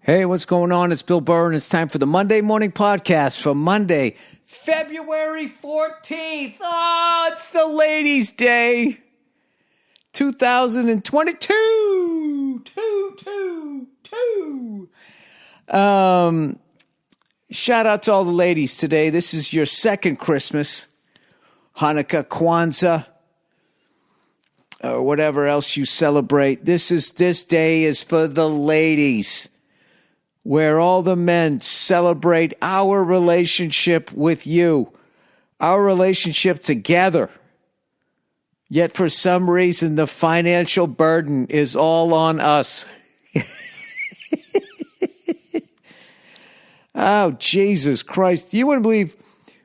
Hey, what's going on? It's Bill Burr, and it's time for the Monday Morning Podcast for Monday, February 14th. Oh, it's the Ladies' Day. 2022. Shout out to all the ladies today. This is your second Christmas, Hanukkah, Kwanzaa, or whatever else you celebrate. This day is for the ladies, where all the men celebrate our relationship with you, our relationship together. Yet for some reason, the financial burden is all on us. Oh, Jesus Christ. You wouldn't believe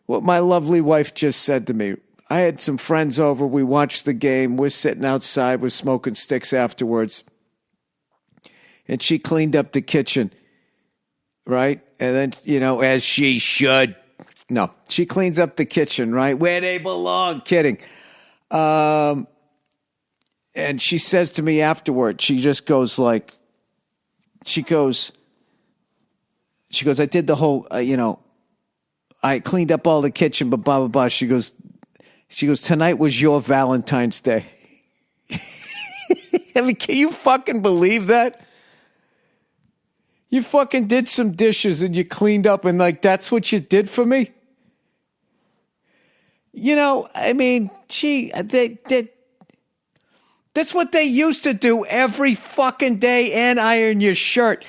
what my lovely wife just said to me. I had some friends over. We watched the game. We're sitting outside. We're smoking sticks afterwards. And she cleaned up the kitchen. Right? And then, as she should. No, she cleans up the kitchen, right? Where they belong. Kidding. And she says to me afterward, she just goes like, she goes, I did the whole, I cleaned up all the kitchen, but blah, blah, blah. She goes, tonight was your Valentine's Day. I mean, can you fucking believe that? You fucking did some dishes and you cleaned up and that's what you did for me? That's what they used to do every fucking day and iron your shirt.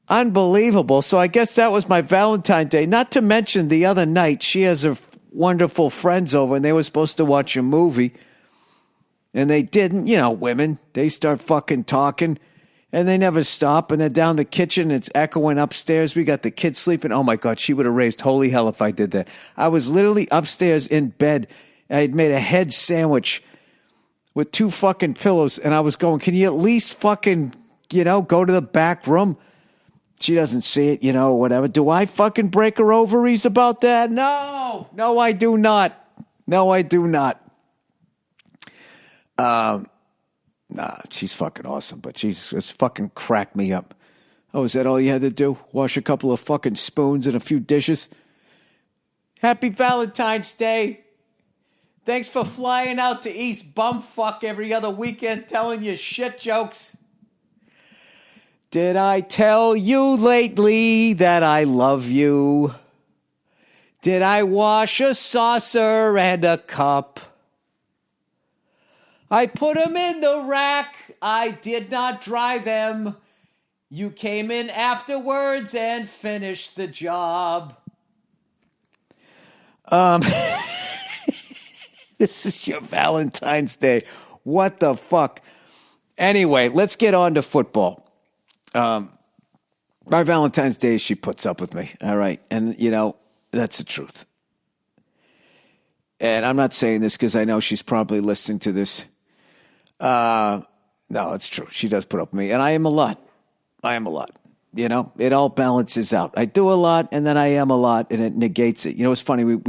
Unbelievable. So I guess that was my Valentine's Day. Not to mention the other night, she has her wonderful friends over and they were supposed to watch a movie. And they didn't. Women, they start fucking talking. And they never stop. And they're down the kitchen. It's echoing upstairs. We got the kids sleeping. Oh, my God. She would have raised holy hell if I did that. I was literally upstairs in bed. I had made a head sandwich with 2 fucking pillows. And I was going, can you at least fucking, go to the back room? She doesn't see it, whatever. Do I fucking break her ovaries about that? No. No, I do not. Nah, she's fucking awesome, but she's just fucking cracked me up. Oh, is that all you had to do? Wash a couple of fucking spoons and a few dishes? Happy Valentine's Day. Thanks for flying out to East Bumfuck every other weekend telling you shit jokes. Did I tell you lately that I love you? Did I wash a saucer and a cup? I put them in the rack. I did not dry them. You came in afterwards and finished the job. This is your Valentine's Day. What the fuck? Anyway, let's get on to football. My Valentine's Day, she puts up with me. All right. And, that's the truth. And I'm not saying this because I know she's probably listening to this. No, it's true. She does put up with me. And I am a lot. It all balances out. I do a lot and then I am a lot and it negates it. It's funny.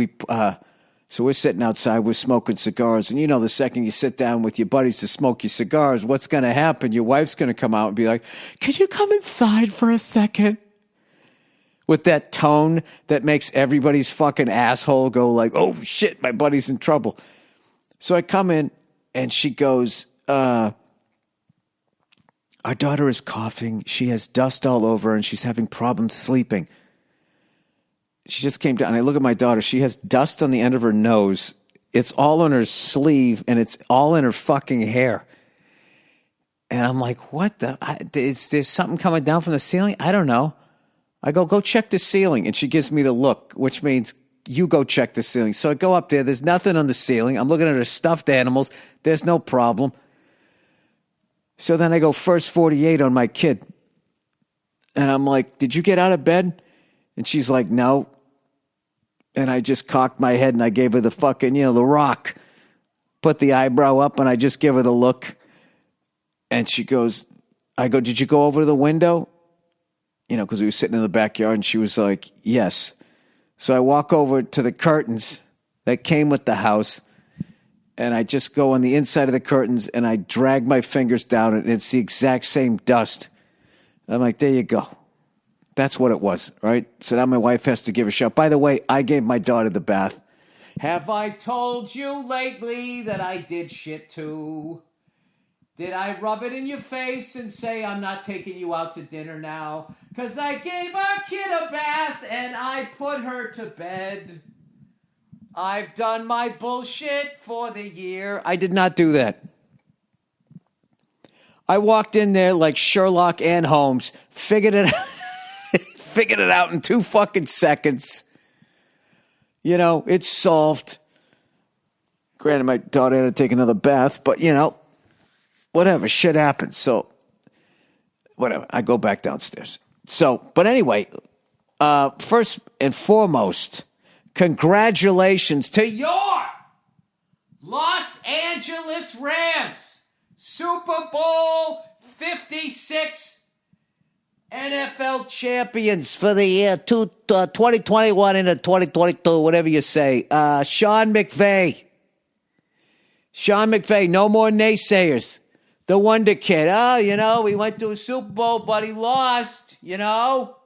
So we're sitting outside, we're smoking cigars. And the second you sit down with your buddies to smoke your cigars, what's going to happen? Your wife's going to come out and be like, could you come inside for a second? With that tone that makes everybody's fucking asshole go like, oh shit, my buddy's in trouble. So I come in and she goes, our daughter is coughing. She has dust all over and she's having problems sleeping. She just came down. And I look at my daughter. She has dust on the end of her nose. It's all on her sleeve and it's all in her fucking hair. And I'm like, what the? Is there something coming down from the ceiling? I don't know. I go check the ceiling. And she gives me the look, which means you go check the ceiling. So I go up there. There's nothing on the ceiling. I'm looking at her stuffed animals. There's no problem. So then I go first 48 on my kid. And I'm like, did you get out of bed? And she's like, no. And I just cocked my head and I gave her the fucking, the rock. Put the eyebrow up and I just give her the look. And she goes, did you go over to the window? Because we were sitting in the backyard and she was like, yes. So I walk over to the curtains that came with the house and I just go on the inside of the curtains and I drag my fingers down and it's the exact same dust. I'm like, there you go. That's what it was, right? So now my wife has to give a shout. By the way, I gave my daughter the bath. Have I told you lately that I did shit too? Did I rub it in your face and say I'm not taking you out to dinner now? 'Cause I gave our kid a bath and I put her to bed. I've done my bullshit for the year. I did not do that. I walked in there like Sherlock and Holmes, figured it out in 2 fucking seconds. You know, it's solved. Granted, my daughter had to take another bath, but you know, whatever, shit happens. So, whatever, I go back downstairs. So, but anyway, first and foremost, congratulations to your Los Angeles Rams, Super Bowl 56 NFL champions for the year 2021 into 2022, whatever you say. Sean McVay, no more naysayers. The Wonder Kid. Oh, you know, we went to a Super Bowl, but he lost, you know.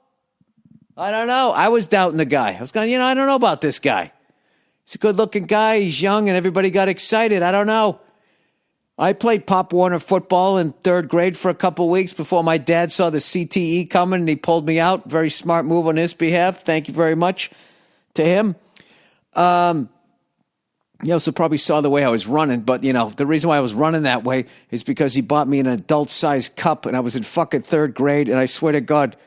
I don't know. I was doubting the guy. I was going, I don't know about this guy. He's a good-looking guy. He's young, and everybody got excited. I don't know. I played Pop Warner football in 3rd grade for a couple weeks before my dad saw the CTE coming, and he pulled me out. Very smart move on his behalf. Thank you very much to him. He also probably saw the way I was running, but, the reason why I was running that way is because he bought me an adult-sized cup, and I was in fucking 3rd grade, and I swear to God,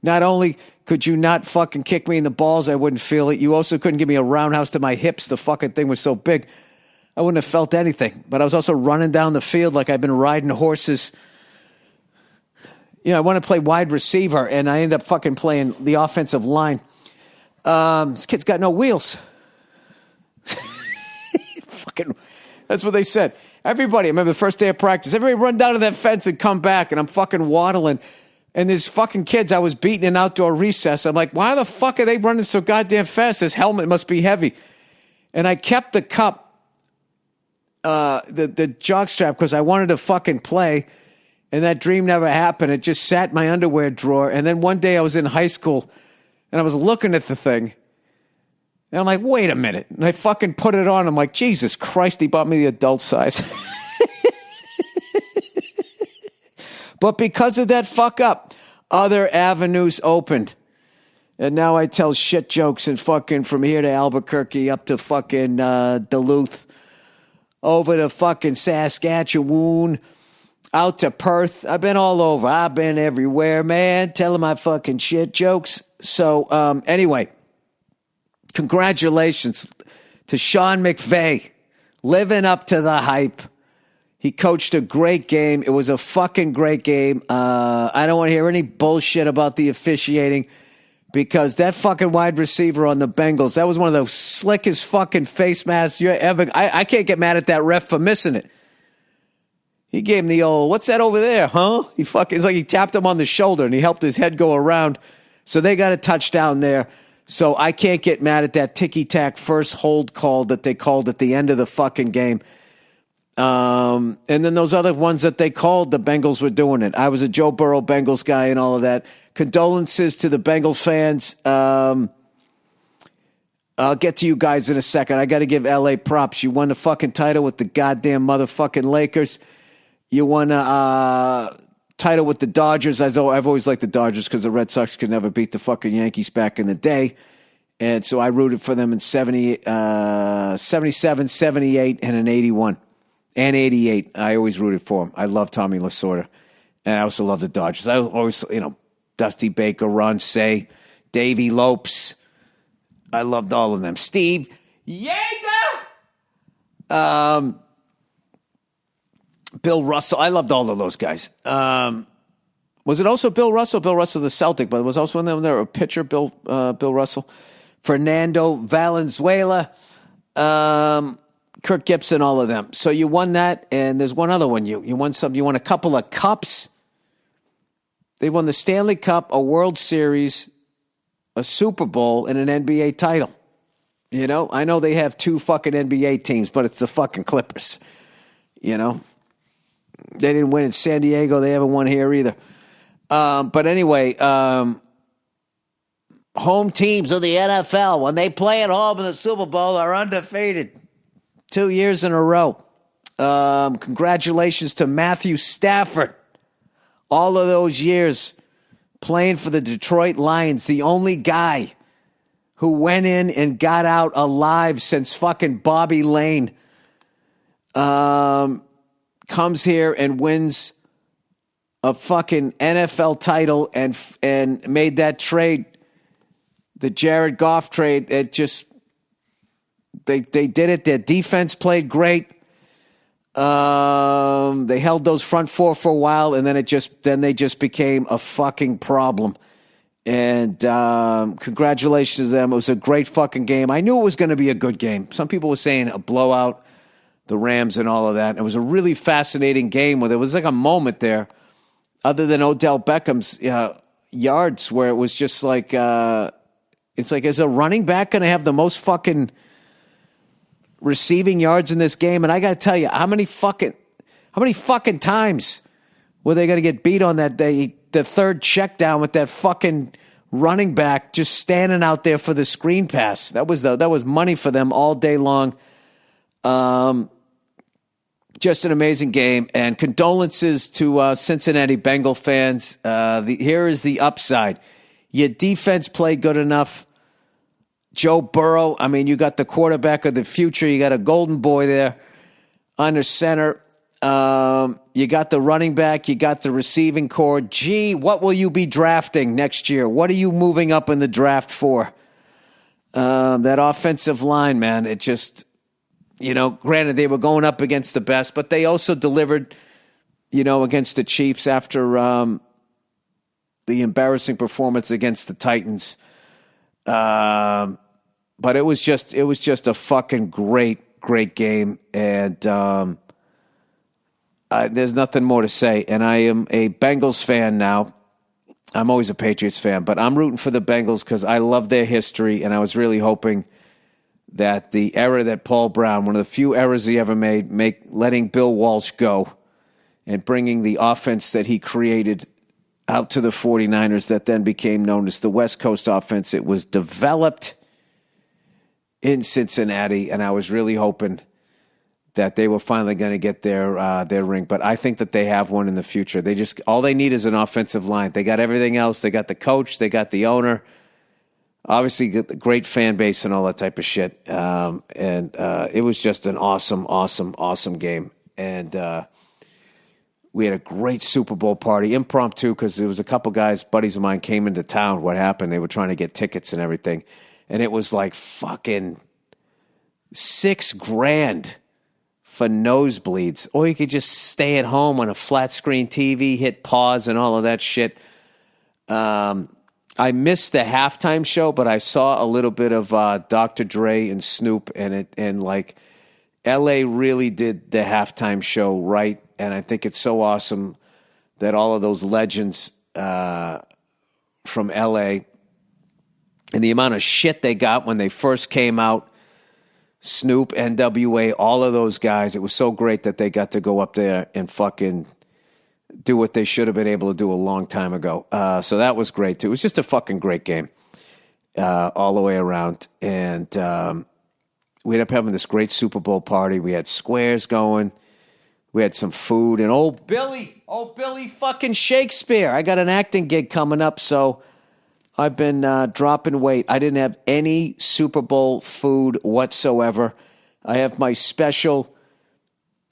not only could you not fucking kick me in the balls, I wouldn't feel it, you also couldn't give me a roundhouse to my hips. The fucking thing was so big, I wouldn't have felt anything. But I was also running down the field like I've been riding horses. I want to play wide receiver, and I ended up fucking playing the offensive line. This kid's got no wheels. That's what they said. Everybody, I remember the first day of practice, everybody run down to that fence and come back, and I'm fucking waddling. And there's fucking kids I was beating in outdoor recess. I'm like, why the fuck are they running so goddamn fast? This helmet must be heavy. And I kept the cup, the jock strap, because I wanted to fucking play, and that dream never happened. It just sat in my underwear drawer. And then one day I was in high school, and I was looking at the thing, and I'm like, wait a minute. And I fucking put it on. I'm like, Jesus Christ, he bought me the adult size. But because of that fuck up, other avenues opened. And now I tell shit jokes and fucking from here to Albuquerque up to fucking Duluth, over to fucking Saskatchewan, out to Perth. I've been all over. I've been everywhere, man, telling my fucking shit jokes. So anyway, congratulations to Sean McVay, living up to the hype. He coached a great game. It was a fucking great game. I don't want to hear any bullshit about the officiating, because that fucking wide receiver on the Bengals, that was one of the slickest fucking face masks you ever. I can't get mad at that ref for missing it. He gave him the old, what's that over there, huh? It's like he tapped him on the shoulder and he helped his head go around. So they got a touchdown there. So I can't get mad at that ticky-tack first hold call that they called at the end of the fucking game. And then those other ones that they called, the Bengals were doing it. I was a Joe Burrow Bengals guy and all of that. Condolences to the Bengals fans. I'll get to you guys in a second. I got to give LA props. You won the fucking title with the goddamn motherfucking Lakers. You won a title with the Dodgers. I've always liked the Dodgers because the Red Sox could never beat the fucking Yankees back in the day. And so I rooted for them in 77, 78, and in 81. And 88, I always rooted for him. I love Tommy Lasorda. And I also love the Dodgers. I always, Dusty Baker, Ron Say, Davey Lopes. I loved all of them. Steve Yeager! Bill Russell. I loved all of those guys. Was it also Bill Russell? Bill Russell, the Celtic, but was also one of them there, a pitcher, Bill Russell. Fernando Valenzuela. Kirk Gibson, all of them. So you won that, and there's one other one. You won some. You won a couple of cups. They won the Stanley Cup, a World Series, a Super Bowl, and an NBA title. I know they have 2 fucking NBA teams, but it's the fucking Clippers. They didn't win in San Diego. They haven't won here either. But anyway, home teams of the NFL, when they play at home in the Super Bowl, are undefeated 2 years in a row. Congratulations to Matthew Stafford. All of those years playing for the Detroit Lions, the only guy who went in and got out alive since fucking Bobby Lane, comes here and wins a fucking NFL title and made that trade, the Jared Goff trade. It just, they did it. Their defense played great. They held those front four for a while, and then they just became a fucking problem. And congratulations to them. It was a great fucking game. I knew it was going to be a good game. Some people were saying a blowout, the Rams and all of that. It was a really fascinating game where there was like a moment there, other than Odell Beckham's yards, where it was just like, it's like, is a running back going to have the most fucking receiving yards in this game? And I got to tell you, how many fucking times were they going to get beat on that day? The third check down with that fucking running back just standing out there for the screen pass. That was money for them all day long. Just an amazing game, and condolences to Cincinnati Bengal fans. Here is the upside. Your defense played good enough. Joe Burrow, I mean, you got the quarterback of the future. You got a golden boy there under center. You got the running back. You got the receiving core. Gee, what will you be drafting next year? What are you moving up in the draft for? That offensive line, man, it just, granted they were going up against the best, but they also delivered, against the Chiefs after the embarrassing performance against the Titans. But it was just a fucking great game, and there's nothing more to say. And I am a Bengals fan now. I'm always a Patriots fan, but I'm rooting for the Bengals because I love their history, and I was really hoping that the error that Paul Brown, one of the few errors he ever made, letting Bill Walsh go and bringing the offense that he created out to the 49ers that then became known as the West Coast offense. It was developed in Cincinnati, and I was really hoping that they were finally going to get their ring. But I think that they have one in the future. All they need is an offensive line. They got everything else. They got the coach. They got the owner. Obviously, the great fan base and all that type of shit. And it was just an awesome game. And we had a great Super Bowl party, impromptu, because there was a couple guys, buddies of mine, came into town. What happened? They were trying to get tickets and everything. And it was like fucking $6,000 for nosebleeds. Or you could just stay at home on a flat screen TV, hit pause and all of that shit. I missed the halftime show, but I saw a little bit of Dr. Dre and Snoop, and like LA really did the halftime show right. And I think it's so awesome that all of those legends from LA and the amount of shit they got when they first came out, Snoop, NWA, all of those guys, it was so great that they got to go up there and fucking do what they should have been able to do a long time ago. So that was great, too. It was just a fucking great game all the way around. And we ended up having this great Super Bowl party. We had squares going. We had some food. And old Billy fucking Shakespeare. I got an acting gig coming up, so I've been dropping weight. I didn't have any Super Bowl food whatsoever. I have my special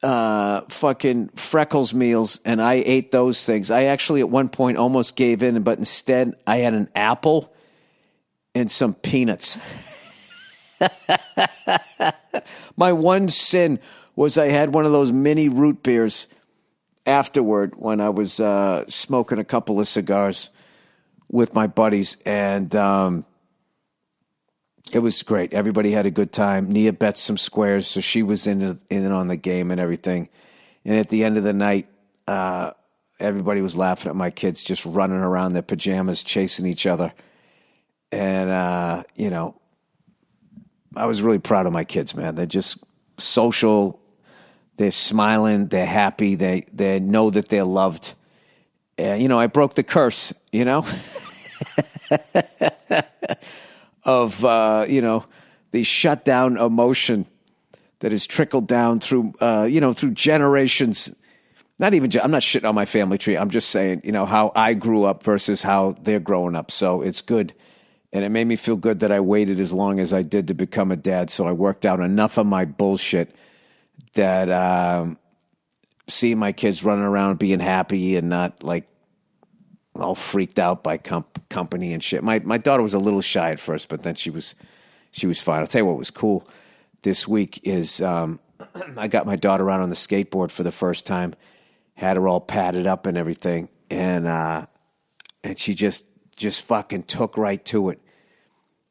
fucking Freckles meals, and I ate those things. I actually at one point almost gave in, but instead I had an apple and some peanuts. My one sin was I had one of those mini root beers afterward when I was smoking a couple of cigars with my buddies, and it was great. Everybody had a good time. Nia bet some squares, so she was in on the game and everything. And at the end of the night, everybody was laughing at my kids just running around their pajamas, chasing each other. And, I was really proud of my kids, man. They're just social. They're smiling. They're happy. They know that they're loved. I broke the curse, of, the shutdown emotion that has trickled down through, through generations. I'm not shitting on my family tree. I'm just saying, how I grew up versus how they're growing up. So it's good. And it made me feel good that I waited as long as I did to become a dad. So I worked out enough of my bullshit that seeing my kids running around being happy and not like all freaked out by company and shit. My daughter was a little shy at first, but then she was fine. I'll tell you what was cool this week is I got my daughter out on the skateboard for the first time, had her all padded up and everything, and she just fucking took right to it.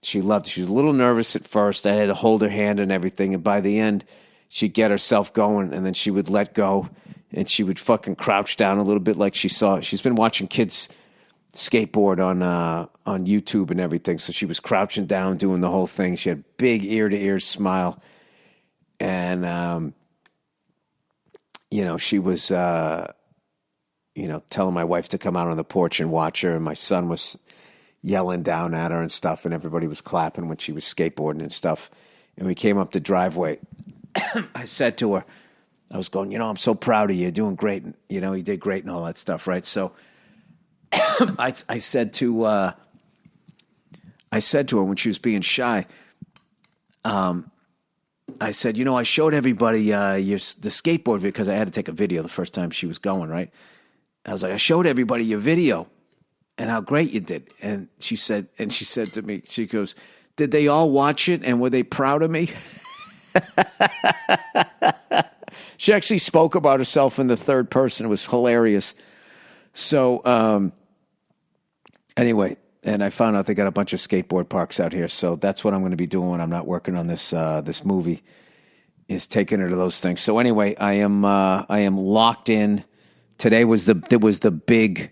She loved it. She was a little nervous at first. I had to hold her hand and everything, and by the end, she'd get herself going, and then she would let go, and she would fucking crouch down a little bit like she's been watching kids skateboard on YouTube and everything, so she was crouching down doing the whole thing. She had a big ear-to-ear smile, and she was telling my wife to come out on the porch and watch her, and my son was yelling down at her and stuff, and everybody was clapping when she was skateboarding and stuff. And we came up the driveway. I said to her, I was going, I'm so proud of you. You're doing great. And, you did great and all that stuff, right? So I said to her when she was being shy, I said, I showed everybody the skateboard because I had to take a video the first time she was going, right? I was like, I showed everybody your video and how great you did. And she said to me, she goes, did they all watch it and were they proud of me? She actually spoke about herself in the third person. It was hilarious. So anyway, and I found out they got a bunch of skateboard parks out here. So that's what I'm going to be doing when I'm not working on this movie, is taking her to those things. So anyway, I am locked in. Today was the big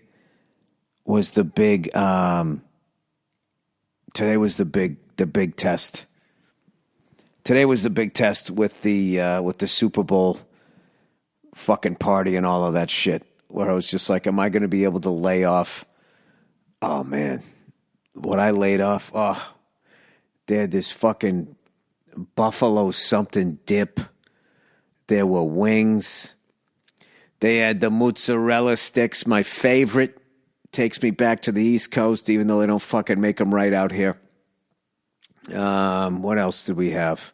test. Today was the big test with the Super Bowl fucking party and all of that shit, where I was just like, am I going to be able to lay off? Oh man, what I laid off. Oh, they had this fucking buffalo something dip. There were wings. They had the mozzarella sticks, my favorite. Takes me back to the East Coast, even though they don't fucking make them right out here. What else did we have?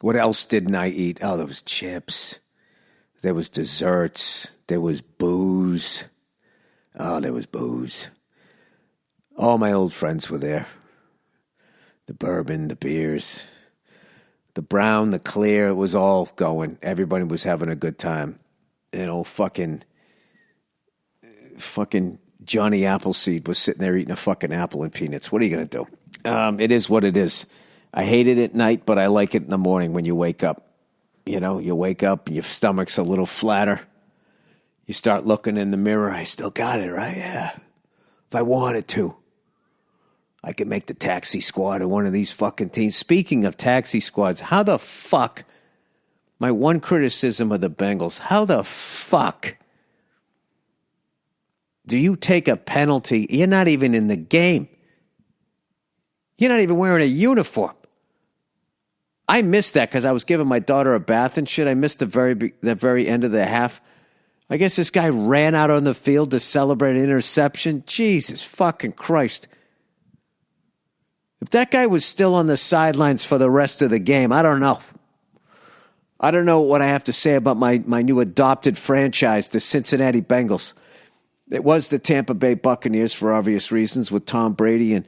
What else didn't I eat? Oh, there was chips. There was desserts. There was booze. Oh, there was booze. All my old friends were there. The bourbon, the beers, the brown, the clear, it was all going. Everybody was having a good time. Fucking Johnny Appleseed was sitting there eating a fucking apple and peanuts. What are you going to do? It is what it is. I hate it at night, but I like it in the morning when you wake up. You wake up, your stomach's a little flatter. You start looking in the mirror. I still got it, right? Yeah. If I wanted to, I could make the taxi squad of one of these fucking teams. Speaking of taxi squads, how the fuck... My one criticism of the Bengals, how the fuck do you take a penalty? You're not even in the game. You're not even wearing a uniform. I missed that because I was giving my daughter a bath and shit. I missed the very end of the half. I guess this guy ran out on the field to celebrate an interception. Jesus fucking Christ. If that guy was still on the sidelines for the rest of the game, I don't know. I don't know what I have to say about my new adopted franchise, the Cincinnati Bengals. It was the Tampa Bay Buccaneers for obvious reasons with Tom Brady and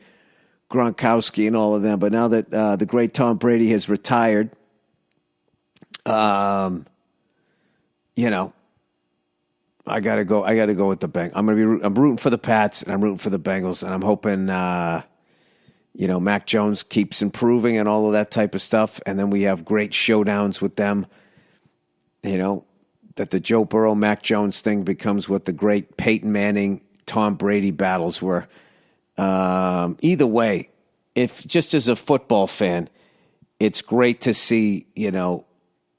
Gronkowski and all of them. But now that the great Tom Brady has retired, I gotta go with the Bengals. I'm rooting for the Pats and I'm rooting for the Bengals, and I'm hoping Mac Jones keeps improving and all of that type of stuff. And then we have great showdowns with them. That the Joe Burrow, Mac Jones thing becomes what the great Peyton Manning, Tom Brady battles were. Either way, if just as a football fan, it's great to see,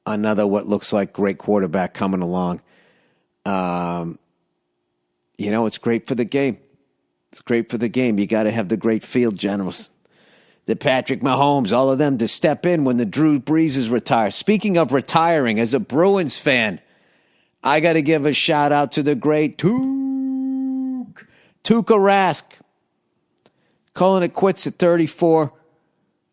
another what looks like great quarterback coming along. It's great for the game. It's great for the game. You got to have the great field generals. The Patrick Mahomes, all of them to step in when the Drew Breeses retire. Speaking of retiring, as a Bruins fan, I got to give a shout out to the great Tuukka Rask. Calling it quits at 34.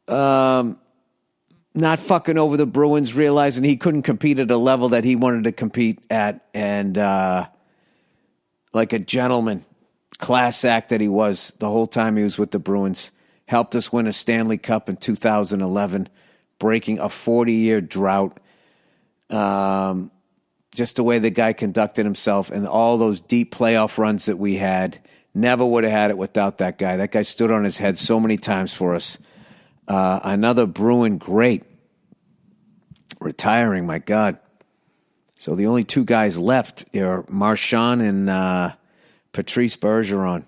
Not fucking over the Bruins, realizing he couldn't compete at a level that he wanted to compete at. And like a gentleman, class act that he was the whole time he was with the Bruins. Helped us win a Stanley Cup in 2011, breaking a 40-year drought. Just the way the guy conducted himself and all those deep playoff runs that we had. Never would have had it without that guy. That guy stood on his head so many times for us. Another Bruin great. Retiring, my God. So the only two guys left are Marchand and Patrice Bergeron.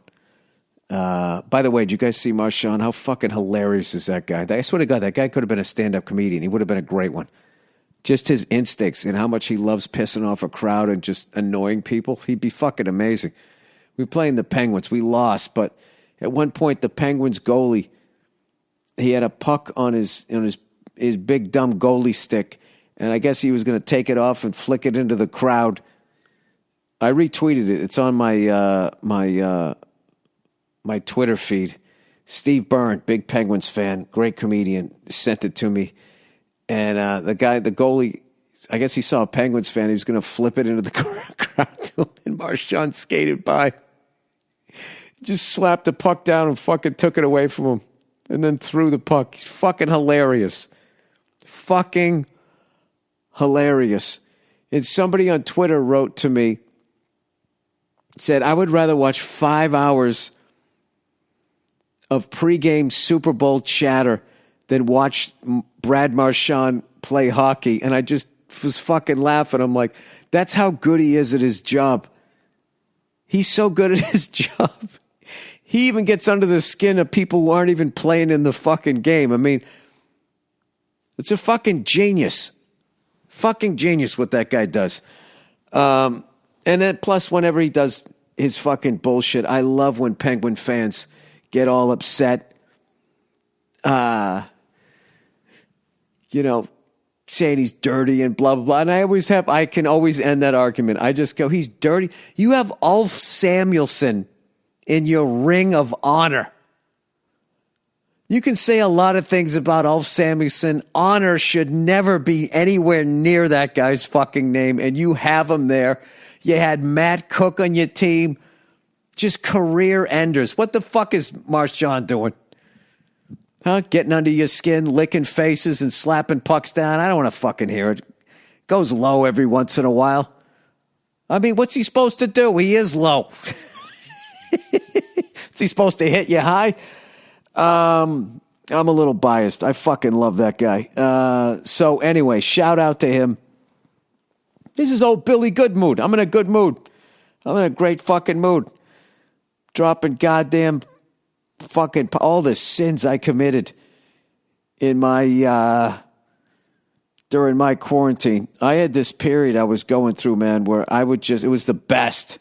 By the way, did you guys see Marchand? How fucking hilarious is that guy? I swear to God, that guy could have been a stand-up comedian. He would have been a great one. Just his instincts and how much he loves pissing off a crowd and just annoying people. He'd be fucking amazing. We were playing the Penguins. We lost, but at one point, the Penguins goalie, he had a puck on his big dumb goalie stick, and I guess he was going to take it off and flick it into the crowd. I retweeted it. It's on my my Twitter feed. Steve Burr, big Penguins fan, great comedian, sent it to me. And the goalie, I guess he saw a Penguins fan. He was going to flip it into the crowd to him, and Marchand skated by. Just slapped the puck down and fucking took it away from him and then threw the puck. He's fucking hilarious. Fucking hilarious. And somebody on Twitter wrote to me, said, I would rather watch 5 hours of pregame Super Bowl chatter than watch Brad Marchand play hockey. And I just was fucking laughing. I'm like, that's how good he is at his job. He's so good at his job. He even gets under the skin of people who aren't even playing in the fucking game. I mean, it's a fucking genius. Fucking genius what that guy does. And then plus whenever he does his fucking bullshit, I love when Penguin fans get all upset. Saying he's dirty and blah, blah, blah. And I can always end that argument. I just go, he's dirty. You have Ulf Samuelsson in your ring of honor. You can say a lot of things about Ulf Samuelsson. Honor should never be anywhere near that guy's fucking name. And you have him there. You had Matt Cook on your team. Just career enders. What the fuck is Marchand doing? Huh? Getting under your skin, licking faces and slapping pucks down. I don't want to fucking hear it. Goes low every once in a while. I mean, what's he supposed to do? He is low. Is he supposed to hit you high? I'm a little biased. I fucking love that guy. So anyway, shout out to him. This is old Billy Good mood. I'm in a good mood. I'm in a great fucking mood. Dropping goddamn fucking all the sins I committed in my during my quarantine. I had this period I was going through, man, where I would just, it was the best,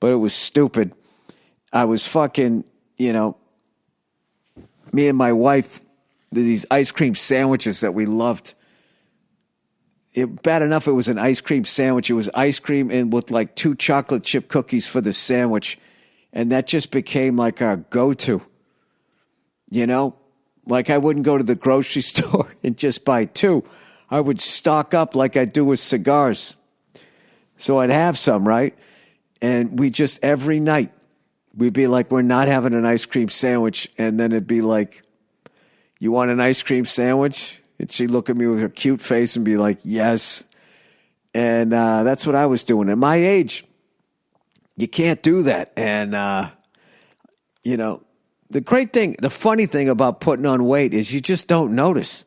but it was stupid. I was fucking, me and my wife, these ice cream sandwiches that we loved. Bad enough it was an ice cream sandwich. It was ice cream and with like 2 chocolate chip cookies for the sandwich. And that just became like our go-to. Like I wouldn't go to the grocery store and just buy 2. I would stock up like I do with cigars. So I'd have some, right? And we just, every night, we'd be like, we're not having an ice cream sandwich. And then it'd be like, you want an ice cream sandwich? And she'd look at me with a cute face and be like, yes. And that's what I was doing. At my age, you can't do that. And, the funny thing about putting on weight is you just don't notice.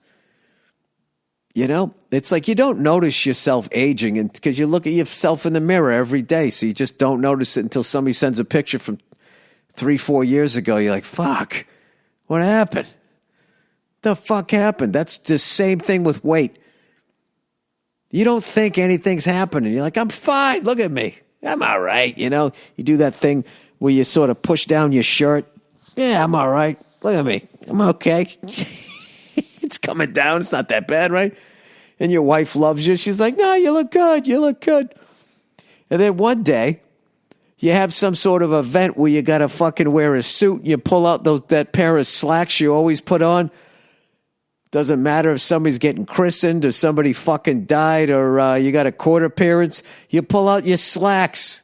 It's like you don't notice yourself aging and because you look at yourself in the mirror every day. So you just don't notice it until somebody sends a picture from 3-4 years ago. You're like, fuck, what happened? The fuck happened? That's the same thing with weight. You don't think anything's happening. You're like, I'm fine. Look at me. I'm all right. You do that thing where you sort of push down your shirt. Yeah, I'm all right. Look at me. I'm okay. It's coming down. It's not that bad, right? And your wife loves you. She's like, no, you look good. You look good. And then one day, you have some sort of event where you got to fucking wear a suit. And you pull out that pair of slacks you always put on. Doesn't matter if somebody's getting christened or somebody fucking died or you got a court appearance. You pull out your slacks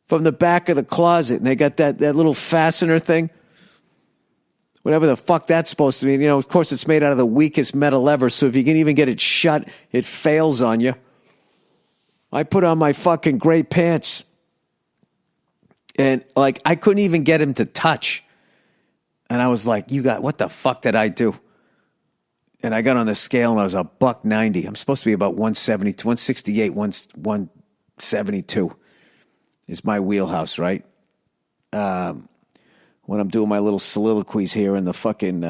from the back of the closet. And they got that little fastener thing. Whatever the fuck that's supposed to be. You know, of course, it's made out of the weakest metal ever. So if you can even get it shut, it fails on you. I put on my fucking gray pants. And, like, I couldn't even get him to touch. And I was like, what the fuck did I do? And I got on the scale and I was a $190. I'm supposed to be about 170, 168, 172 is my wheelhouse, right? When I'm doing my little soliloquies here and the fucking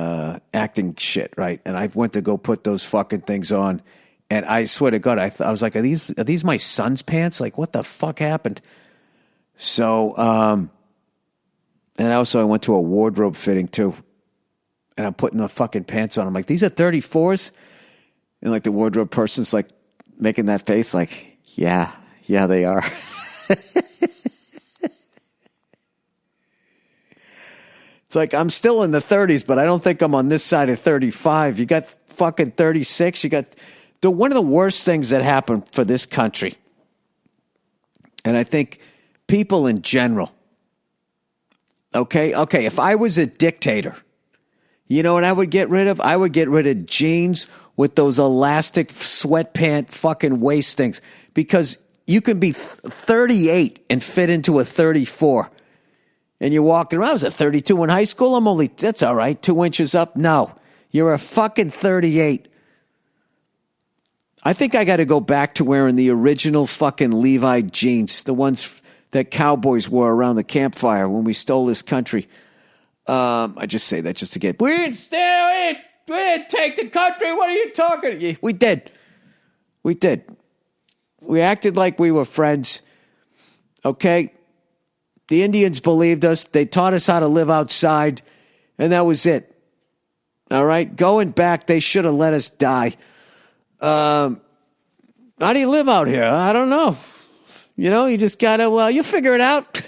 acting shit, right? And I went to go put those fucking things on. And I swear to God, I was like, are these my son's pants? Like, what the fuck happened? So, and also I went to a wardrobe fitting too. And I'm putting the fucking pants on. I'm like, these are 34s? And like the wardrobe person's like making that face like, yeah, they are. It's like, I'm still in the 30s, but I don't think I'm on this side of 35. You got fucking 36. You got one of the worst things that happened for this country. And I think people in general. Okay, if I was a dictator, you know what I would get rid of? I would get rid of jeans with those elastic sweatpant fucking waist things. Because you can be 38 and fit into a 34. And you're walking around. I was a 32 in high school. That's all right, 2 inches up. No, you're a fucking 38. I think I got to go back to wearing the original fucking Levi jeans, the ones that cowboys wore around the campfire when we stole this country. I just say that just to get... We didn't take the country. What are you talking? Yeah, we did. We acted like we were friends. Okay? The Indians believed us. They taught us how to live outside. And that was it. All right? Going back, they should have let us die. How do you live out here? I don't know. You know, you just got to... you figure it out.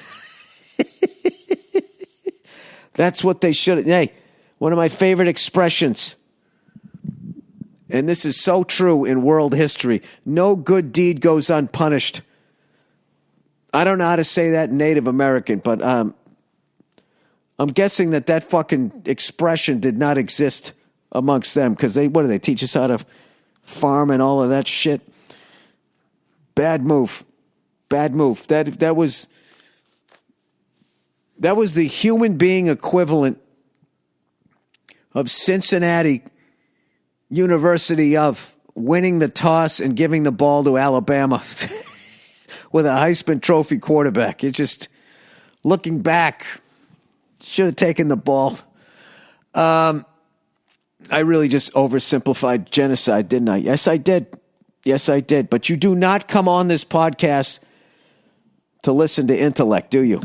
That's what they should have. Hey, one of my favorite expressions, and this is so true in world history, no good deed goes unpunished. I don't know how to say that in Native American, but I'm guessing that fucking expression did not exist amongst them because what do they teach us how to farm and all of that shit? Bad move. That was the human being equivalent of Cincinnati University of winning the toss and giving the ball to Alabama with a Heisman Trophy quarterback. It's just looking back, should have taken the ball. I really just oversimplified genocide, didn't I? Yes, I did. But you do not come on this podcast to listen to intellect, do you?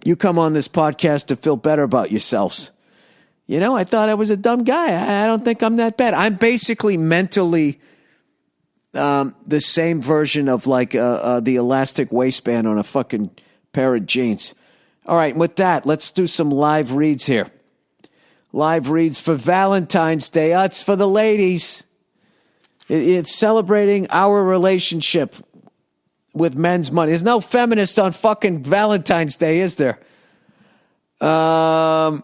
You come on this podcast to feel better about yourselves. You know, I thought I was a dumb guy. I don't think I'm that bad. I'm basically mentally the same version of like the elastic waistband on a fucking pair of jeans. All right, with that, let's do some live reads here. Live reads for Valentine's Day. It's for the ladies. It's celebrating our relationship with men's money. There's no feminist on fucking Valentine's Day, is there? I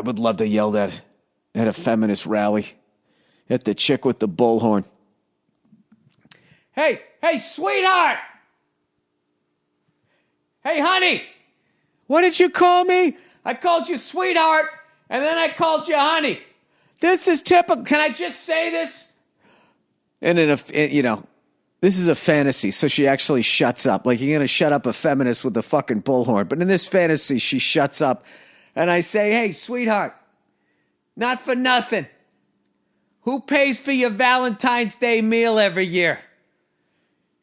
would love to yell that at a feminist rally at the chick with the bullhorn. Hey, sweetheart. Hey, honey. What did you call me? I called you sweetheart, and then I called you honey. This is typical. Can I just say this? And this is a fantasy, so she actually shuts up. Like, you're going to shut up a feminist with the fucking bullhorn. But in this fantasy, she shuts up. And I say, hey, sweetheart, not for nothing. Who pays for your Valentine's Day meal every year?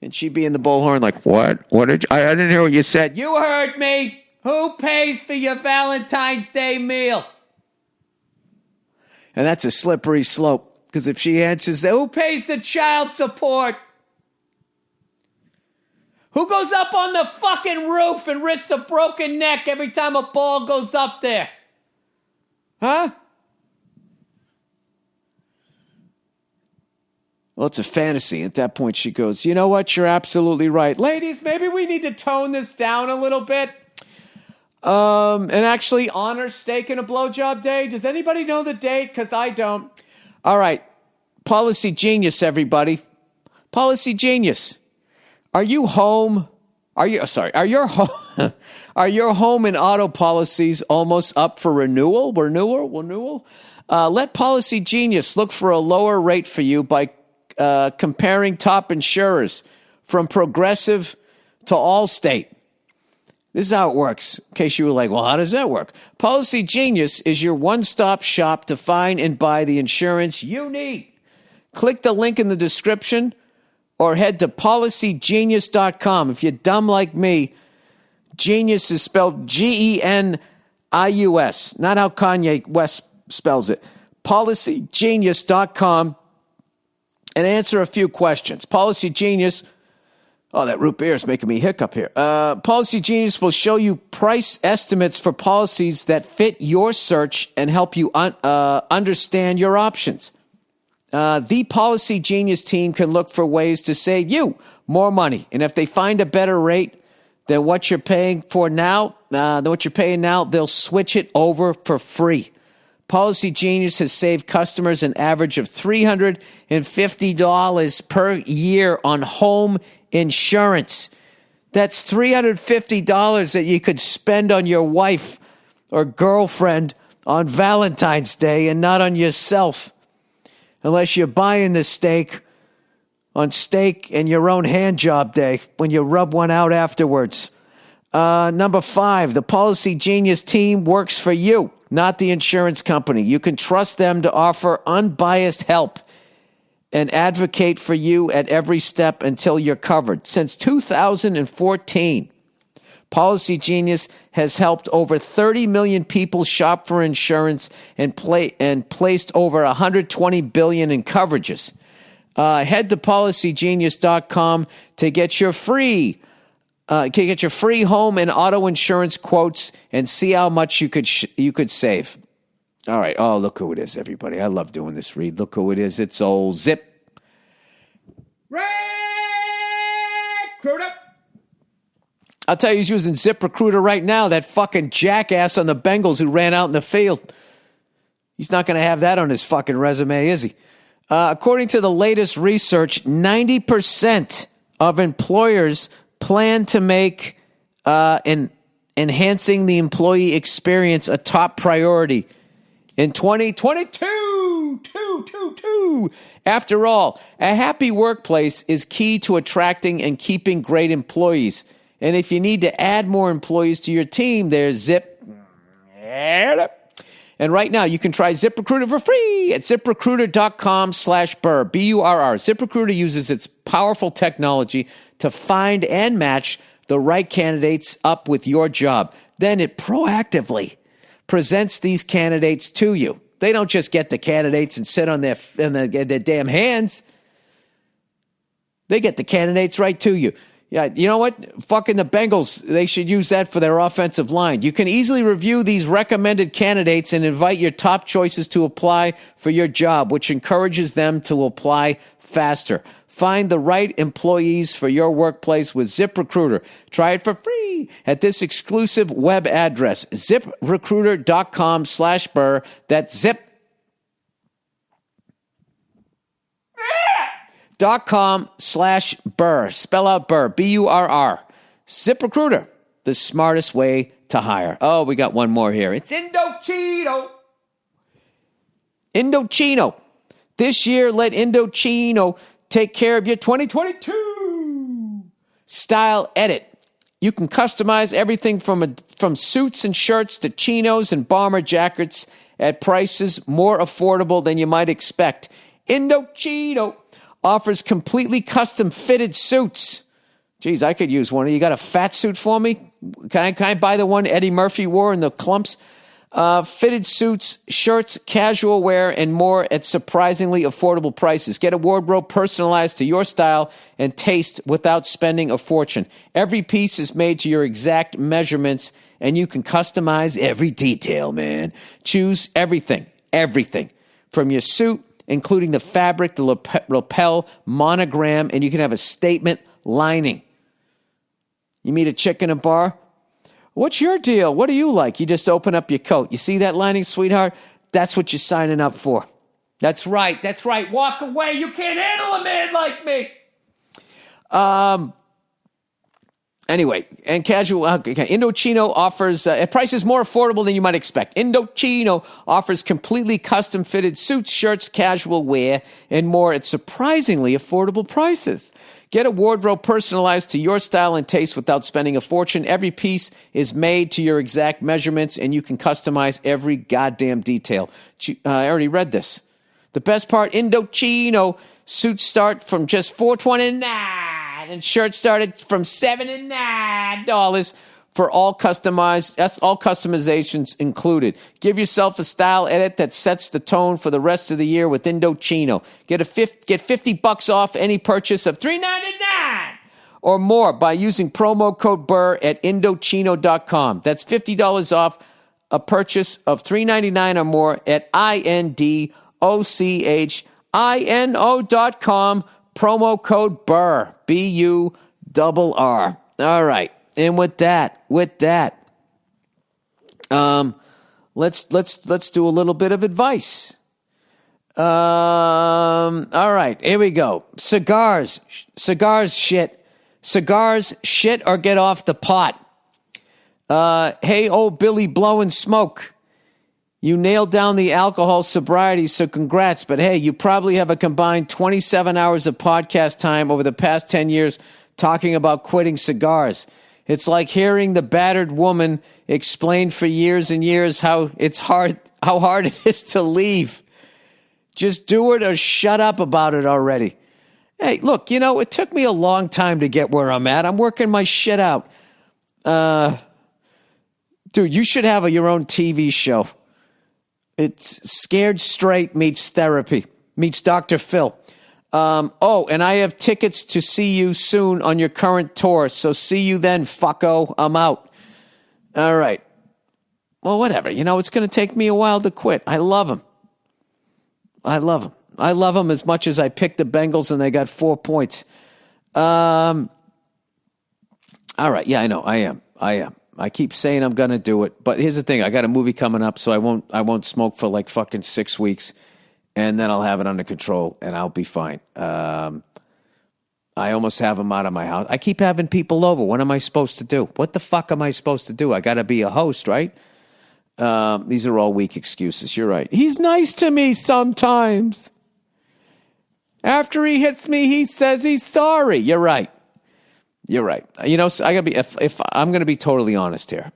And she'd be in the bullhorn like, what? What did I didn't hear what you said. You heard me. Who pays for your Valentine's Day meal? And that's a slippery slope. Because if she answers, who pays the child support? Who goes up on the fucking roof and risks a broken neck every time a ball goes up there? Huh? Well, it's a fantasy. At that point, she goes, you know what? You're absolutely right. Ladies, maybe we need to tone this down a little bit. And actually honor steak and a blowjob day. Does anybody know the date? Because I don't. All right. Policy Genius, everybody. Policy Genius. Are you home? Are your home? Are your home and auto policies almost up for renewal? Let Policy Genius look for a lower rate for you by comparing top insurers from Progressive to Allstate. This is how it works. In case you were like, well, how does that work? Policy Genius is your one-stop shop to find and buy the insurance you need. Click the link in the description or head to policygenius.com. If you're dumb like me, genius is spelled Genius, not how Kanye West spells it. Policygenius.com and answer a few questions. Policy Genius. Oh, that root beer is making me hiccup here. Policy Genius will show you price estimates for policies that fit your search and help you understand your options. The Policy Genius team can look for ways to save you more money. And if they find a better rate than what you're paying now, they'll switch it over for free. Policy Genius has saved customers an average of $350 per year on home insurance. That's $350 that you could spend on your wife or girlfriend on Valentine's Day and not on yourself. Unless you're buying the steak on steak and your own hand job day when you rub one out afterwards. Number 5, the Policy Genius team works for you, not the insurance company. You can trust them to offer unbiased help and advocate for you at every step until you're covered. Since 2014, Policy Genius has helped over 30 million people shop for insurance and placed over $120 billion in coverages. Head to policygenius.com to get your free home and auto insurance quotes and see how much you could save. All right. Oh, look who it is, everybody. I love doing this read. Look who it is. It's old Zip. Recruiter. I'll tell you who's using Zip Recruiter right now. That fucking jackass on the Bengals who ran out in the field. He's not going to have that on his fucking resume, is he? According to the latest research, 90% of employers plan to make enhancing the employee experience a top priority in 2022. After all, a happy workplace is key to attracting and keeping great employees. And if you need to add more employees to your team, there's Zip. And right now, you can try ZipRecruiter for free at ZipRecruiter.com/Burr, Burr. ZipRecruiter uses its powerful technology to find and match the right candidates up with your job. Then it proactively presents these candidates to you. They don't just get the candidates and sit on their damn hands. They get the candidates right to you. Yeah, you know what? Fucking the Bengals, they should use that for their offensive line. You can easily review these recommended candidates and invite your top choices to apply for your job, which encourages them to apply faster. Find the right employees for your workplace with ZipRecruiter. Try it for free at this exclusive web address, ZipRecruiter.com/Burr. That's zip.com/Burr. Spell out Burr, Burr. ZipRecruiter, the smartest way to hire. Oh, we got one more here. It's Indochino. This year, let Indochino take care of your 2022 style edit. You can customize everything from suits and shirts to chinos and bomber jackets at prices more affordable than you might expect. Indochino offers completely custom fitted suits. Geez, I could use one. You got a fat suit for me? Can I buy the one Eddie Murphy wore in the clumps? Fitted suits, shirts, casual wear, and more at surprisingly affordable prices. Get a wardrobe personalized to your style and taste without spending a fortune. Every piece is made to your exact measurements, and you can customize every detail, man. Choose everything from your suit, including the fabric, the lapel, monogram, and you can have a statement lining. You meet a chick in a bar? What's your deal? What do you like? You just open up your coat. You see that lining, sweetheart? That's what you're signing up for. That's right. Walk away. You can't handle a man like me. Anyway, and casual, Indochino offers, at prices more affordable than you might expect. Indochino offers completely custom fitted suits, shirts, casual wear, and more at surprisingly affordable prices. Get a wardrobe personalized to your style and taste without spending a fortune. Every piece is made to your exact measurements, and you can customize every goddamn detail. I already read this. The best part, Indochino suits start from just $4.29, and shirts started from $79 for all customized. That's all customizations included. Give yourself a style edit that sets the tone for the rest of the year with Indochino. Get $50 off any purchase of $3.99 or more by using promo code Burr at Indochino.com. That's $50 off a purchase of $3.99 or more at INDOCHINO.com. Promo code Burr, BURR. All right. And with that, let's do a little bit of advice. All right, here we go. Cigars shit or get off the pot. Hey, old Billy blowing smoke. You nailed down the alcohol sobriety, so congrats. But hey, you probably have a combined 27 hours of podcast time over the past 10 years talking about quitting cigars. It's like hearing the battered woman explain for years and years how hard it is to leave. Just do it or shut up about it already. Hey, look, it took me a long time to get where I'm at. I'm working my shit out. Dude, you should have your own TV show. It's Scared Straight meets therapy, meets Dr. Phil. And I have tickets to see you soon on your current tour. So see you then, fucko. I'm out. All right. Well, whatever. It's going to take me a while to quit. I love them. I love them as much as I picked the Bengals and they got 4 points. All right. Yeah, I know. I am. I keep saying I'm going to do it. But here's the thing. I got a movie coming up, so I won't smoke for like fucking 6 weeks. And then I'll have it under control, and I'll be fine. I almost have them out of my house. I keep having people over. What am I supposed to do? What the fuck am I supposed to do? I got to be a host, right? These are all weak excuses. You're right. He's nice to me sometimes. After he hits me, he says he's sorry. You're right. So I gotta be. If I'm going to be totally honest here,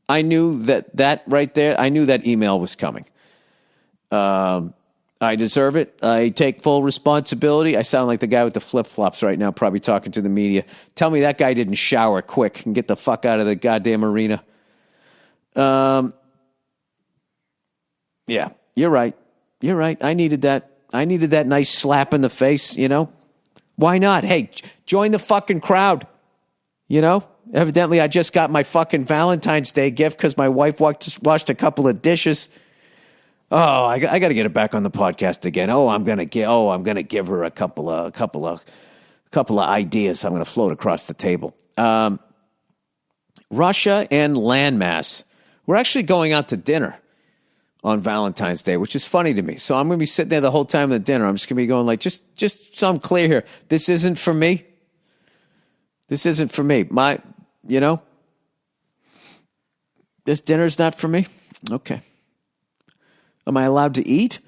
I knew that right there. I knew that email was coming. I deserve it. I take full responsibility. I sound like the guy with the flip-flops right now, probably talking to the media. Tell me that guy didn't shower quick and get the fuck out of the goddamn arena. Yeah, you're right. I needed that. Nice slap in the face, Why not? Hey, join the fucking crowd, Evidently, I just got my fucking Valentine's Day gift because my wife washed a couple of dishes. Oh, I got to get her back on the podcast again. I'm gonna give her a couple of ideas. I'm gonna float across the table. Russia and landmass. We're actually going out to dinner on Valentine's Day, which is funny to me. So I'm gonna be sitting there the whole time of the dinner. I'm just gonna be going like, just so I'm clear here. This isn't for me. This dinner's not for me. Okay. Am I allowed to eat?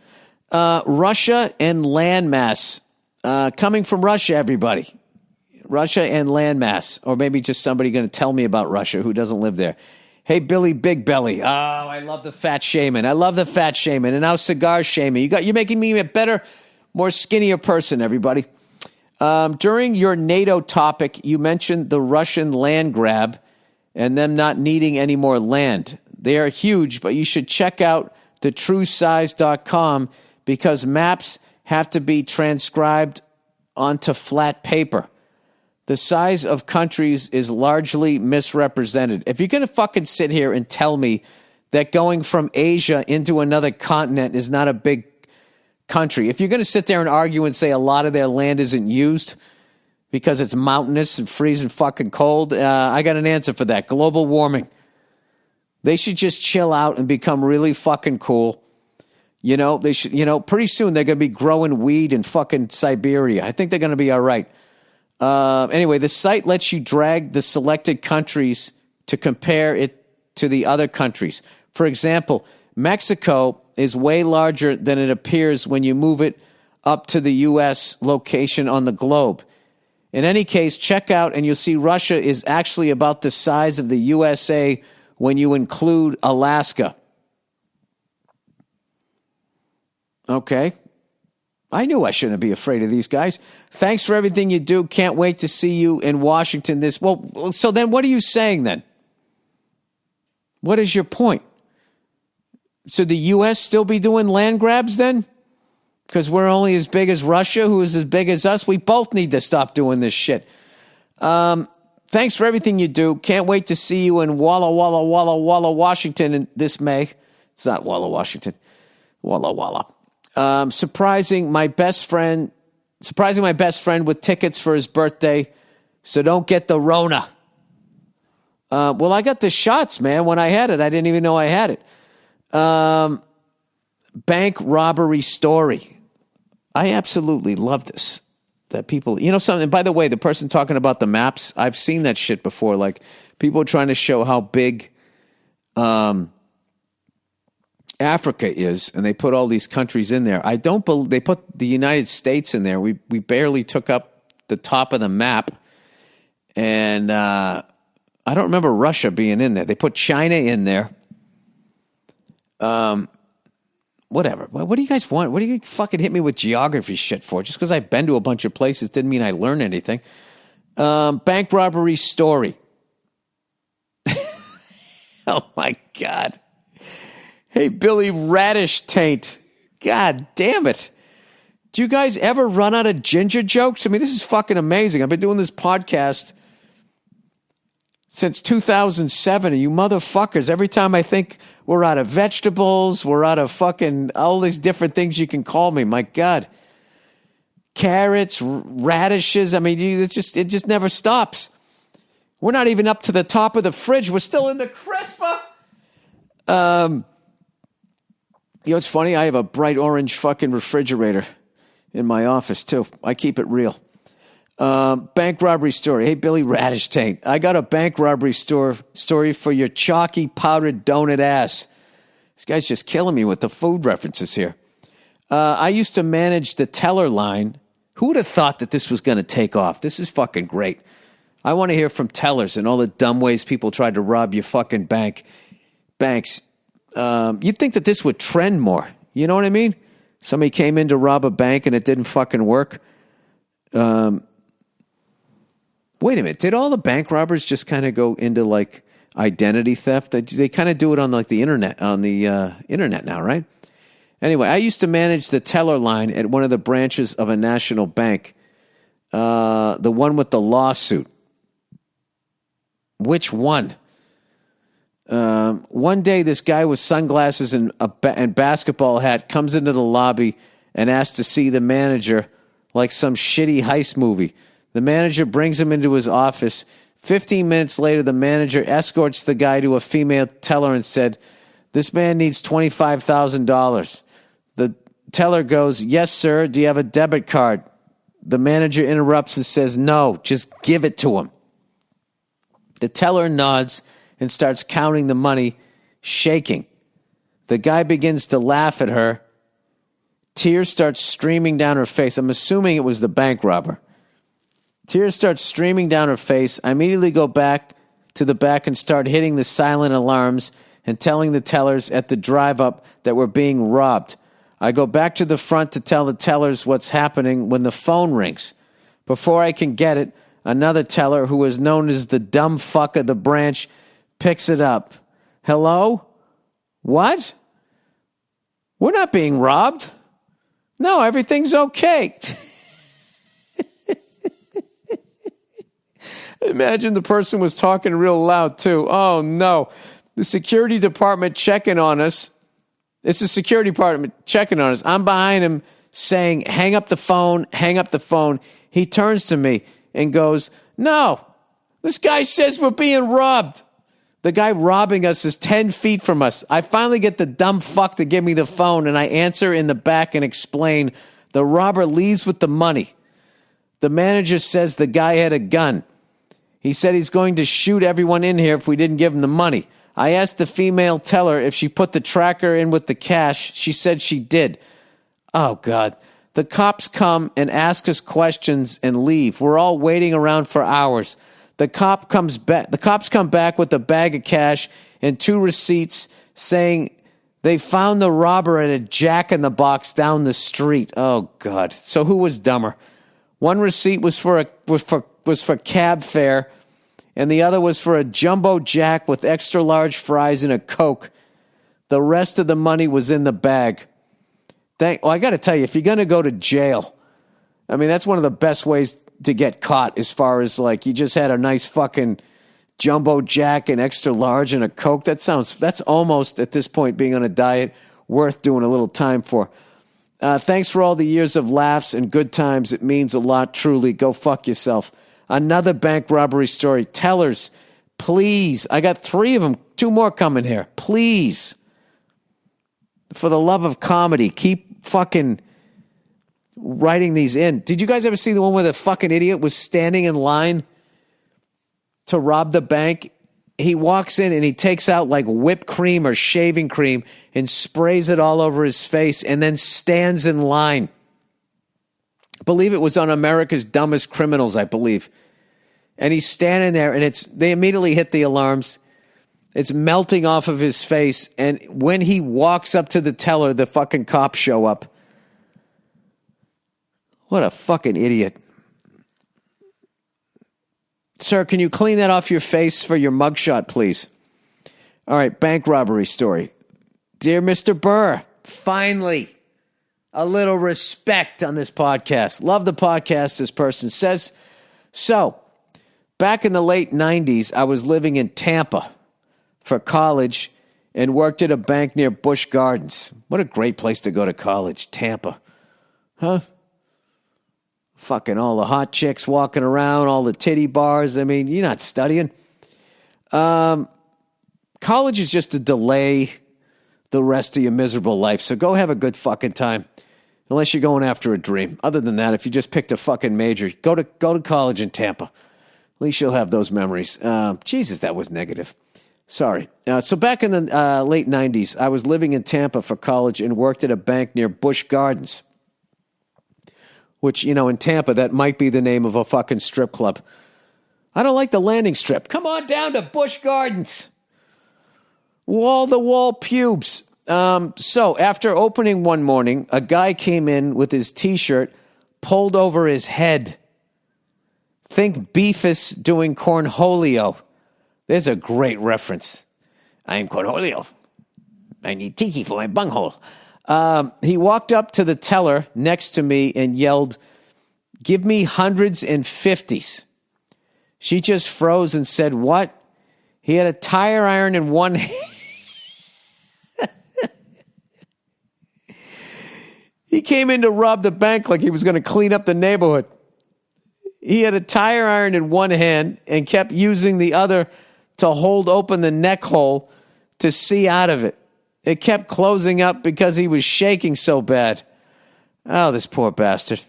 Russia and landmass. Coming from Russia, everybody. Russia and landmass. Or maybe just somebody going to tell me about Russia who doesn't live there. Hey, Billy Big Belly. Oh, I love the fat shaman. And now cigar shaming. You're making me a better more skinnier person, everybody. During your NATO topic, you mentioned the Russian land grab and them not needing any more land. They are huge, but you should check out the truesize.com because maps have to be transcribed onto flat paper. The size of countries is largely misrepresented. If you're going to fucking sit here and tell me that going from Asia into another continent is not a big country, if you're going to sit there and argue and say a lot of their land isn't used because it's mountainous and freezing fucking cold, I got an answer for that. Global warming. They should just chill out and become really fucking cool. You know, they should, pretty soon they're going to be growing weed in fucking Siberia. I think they're going to be all right. Anyway, the site lets you drag the selected countries to compare it to the other countries. For example, Mexico is way larger than it appears when you move it up to the U.S. location on the globe. In any case, check out and you'll see Russia is actually about the size of the USA when you include Alaska. Okay. I knew I shouldn't be afraid of these guys. Thanks for everything you do. Can't wait to see you in Washington Well, so then what are you saying then? What is your point? So the U.S. still be doing land grabs then? Because we're only as big as Russia, who is as big as us. We both need to stop doing this shit. Thanks for everything you do. Can't wait to see you in Walla Walla Walla Walla, Washington this May. It's not Walla, Washington. Walla Walla. Surprising my best friend with tickets for his birthday. So don't get the Rona. Well, I got the shots, man. When I had it, I didn't even know I had it. Bank robbery story. I absolutely love this. That people, something. By the way, the person talking about the maps, I've seen that shit before. Like people trying to show how big Africa is, and they put all these countries in there. I don't believe they put the United States in there. We barely took up the top of the map, and I don't remember Russia being in there. They put China in there. Whatever. What do you guys want? What do you fucking hit me with geography shit for? Just because I've been to a bunch of places didn't mean I learned anything. Bank robbery story. Oh, my God. Hey, Billy Radish Taint. God damn it. Do you guys ever run out of ginger jokes? I mean, this is fucking amazing. I've been doing this podcast since 2007, and you motherfuckers, every time I think we're out of vegetables, we're out of fucking all these different things you can call me. My God. Carrots, radishes. I mean, it just never stops. We're not even up to the top of the fridge. We're still in the crisper. It's funny. I have a bright orange fucking refrigerator in my office, too. I keep it real. Bank robbery story. Hey, Billy Radish Taint. I got a bank robbery story for your chalky powdered donut ass. This guy's just killing me with the food references here. I used to manage the teller line. Who would have thought that this was going to take off? This is fucking great. I want to hear from tellers and all the dumb ways people tried to rob your fucking banks. You'd think that this would trend more. You know what I mean? Somebody came in to rob a bank and it didn't fucking work. Wait a minute. Did all the bank robbers just kind of go into like identity theft? They kind of do it on like the internet, internet now, right? Anyway, I used to manage the teller line at one of the branches of a national bank. The one with the lawsuit. Which one? One day, this guy with sunglasses and basketball hat comes into the lobby and asks to see the manager like some shitty heist movie. The manager brings him into his office. 15 minutes later, the manager escorts the guy to a female teller and said, "This man needs $25,000. The teller goes, "Yes, sir. Do you have a debit card?" The manager interrupts and says, "No, just give it to him." The teller nods and starts counting the money, shaking. The guy begins to laugh at her. Tears start streaming down her face. I'm assuming it was the bank robber. Tears start streaming down her face. I immediately go back to the back and start hitting the silent alarms and telling the tellers at the drive-up that we're being robbed. I go back to the front to tell the tellers what's happening when the phone rings. Before I can get it, another teller, who is known as the dumb fuck of the branch, picks it up. Hello? What? We're not being robbed. No, everything's okay. Imagine the person was talking real loud, too. Oh, no. The security department checking on us. It's the security department checking on us. I'm behind him saying, hang up the phone, hang up the phone. He turns to me and goes, no, this guy says we're being robbed. The guy robbing us is 10 feet from us. I finally get the dumb fuck to give me the phone, and I answer in the back and explain the robber leaves with the money. The manager says the guy had a gun. He said he's going to shoot everyone in here if we didn't give him the money. I asked the female teller if she put the tracker in with the cash. She said she did. Oh, God. The cops come and ask us questions and leave. We're all waiting around for hours. The cops come back with a bag of cash and 2 receipts saying they found the robber at a Jack-in-the-Box down the street. Oh, God. So who was dumber? One receipt was for cab fare, and the other was for a jumbo Jack with extra large fries and a Coke. The rest of the money was in the bag. I got to tell you, if you're going to go to jail, I mean, that's one of the best ways to get caught, as far as like you just had a nice fucking jumbo Jack and extra large and a Coke. That's almost, at this point, being on a diet, worth doing a little time for. Thanks for all the years of laughs and good times. It means a lot, truly. Go fuck yourself. Another bank robbery story. Tellers, please. I got 3 of them. 2 more coming here. Please. For the love of comedy, keep fucking writing these in. Did you guys ever see the one where the fucking idiot was standing in line to rob the bank? He walks in and he takes out like whipped cream or shaving cream and sprays it all over his face and then stands in line. I believe it was on America's Dumbest Criminals, I believe. And he's standing there and they immediately hit the alarms. It's melting off of his face. And when he walks up to the teller, the fucking cops show up. What a fucking idiot. Sir, can you clean that off your face for your mugshot, please? All right, bank robbery story. Dear Mr. Burr, finally, a little respect on this podcast. Love the podcast, this person says. So, back in the late 90s, I was living in Tampa for college and worked at a bank near Busch Gardens. What a great place to go to college, Tampa. Huh? Fucking all the hot chicks walking around, all the titty bars. I mean, you're not studying. College is just to delay the rest of your miserable life. So go have a good fucking time. Unless you're going after a dream. Other than that, if you just picked a fucking major, go to college in Tampa. At least you'll have those memories. Jesus, that was negative. Sorry. So back in the late 90s, I was living in Tampa for college and worked at a bank near Busch Gardens. Which, you know, in Tampa, that might be the name of a fucking strip club. I don't like the landing strip. Come on down to Busch Gardens. Wall-to-wall pubes. So after opening one morning, a guy came in with his T-shirt pulled over his head. Think Beefus doing Cornholio. There's a great reference. I'm Cornholio. I need tiki for my bunghole. He walked up to the teller next to me and yelled, "Give me hundreds and fifties." She just froze and said, "What?" He had a tire iron in one hand. He came in to rob the bank like he was going to clean up the neighborhood. He had a tire iron in one hand and kept using the other to hold open the neck hole to see out of it. It kept closing up because he was shaking so bad. Oh, this poor bastard.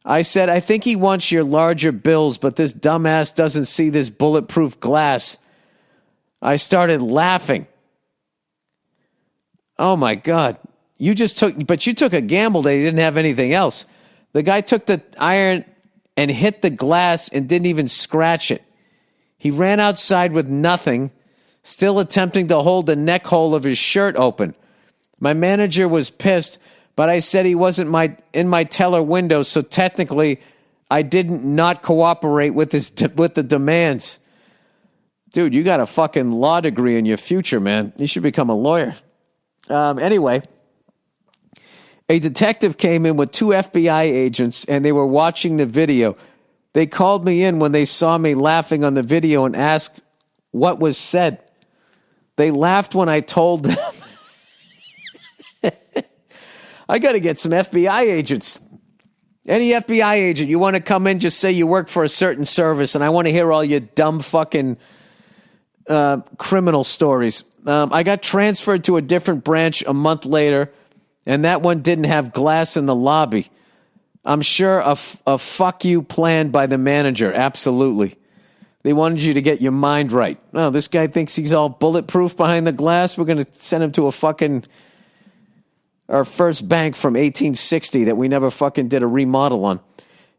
I said, "I think he wants your larger bills, but this dumbass doesn't see this bulletproof glass." I started laughing. Oh, my God. You took a gamble that he didn't have anything else. The guy took the iron and hit the glass and didn't even scratch it. He ran outside with nothing, still attempting to hold the neck hole of his shirt open. My manager was pissed, but I said he wasn't in my teller window, so technically I didn't not cooperate with the demands. Dude, you got a fucking law degree in your future, man. You should become a lawyer. Anyway, a detective came in with 2 FBI agents, and they were watching the video. They called me in when they saw me laughing on the video and asked what was said. They laughed when I told them. I got to get some FBI agents. Any FBI agent, you want to come in, just say you work for a certain service, and I want to hear all your dumb fucking criminal stories. I got transferred to a different branch a month later, and that one didn't have glass in the lobby. I'm sure a fuck you planned by the manager. Absolutely. They wanted you to get your mind right. Oh, this guy thinks he's all bulletproof behind the glass. We're going to send him to our first bank from 1860 that we never fucking did a remodel on.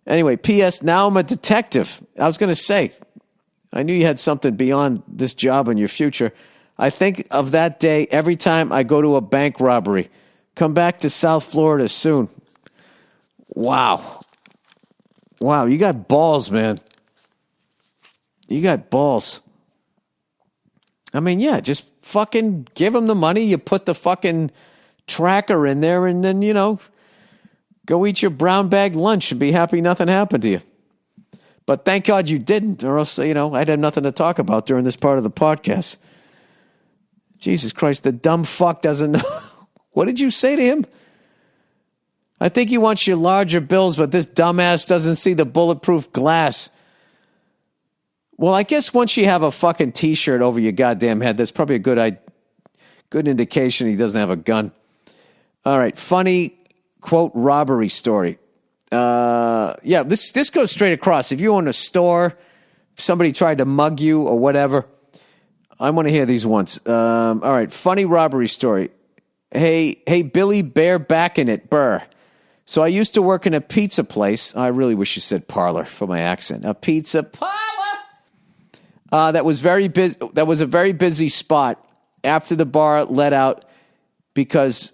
Anyway, P.S. Now I'm a detective. I was going to say, I knew you had something beyond this job in your future. I think of that day every time I go to a bank robbery. Come back to South Florida soon. Wow. Wow, you got balls, man. You got balls. I mean, yeah, just fucking give him the money. You put the fucking tracker in there and then, go eat your brown bag lunch and be happy nothing happened to you. But thank God you didn't, or else, I'd have nothing to talk about during this part of the podcast. Jesus Christ, the dumb fuck doesn't know. What did you say to him? I think he wants your larger bills, but this dumbass doesn't see the bulletproof glass. Well, I guess once you have a fucking T-shirt over your goddamn head, that's probably a good indication he doesn't have a gun. All right, funny, quote, robbery story. This goes straight across. If you own a store, if somebody tried to mug you or whatever, I want to hear these ones. All right, funny robbery story. Hey, Billy Bear back in it, Burr. So I used to work in a pizza place. I really wish you said parlor for my accent. A pizza parlor. That was very busy. That was a very busy spot after the bar let out because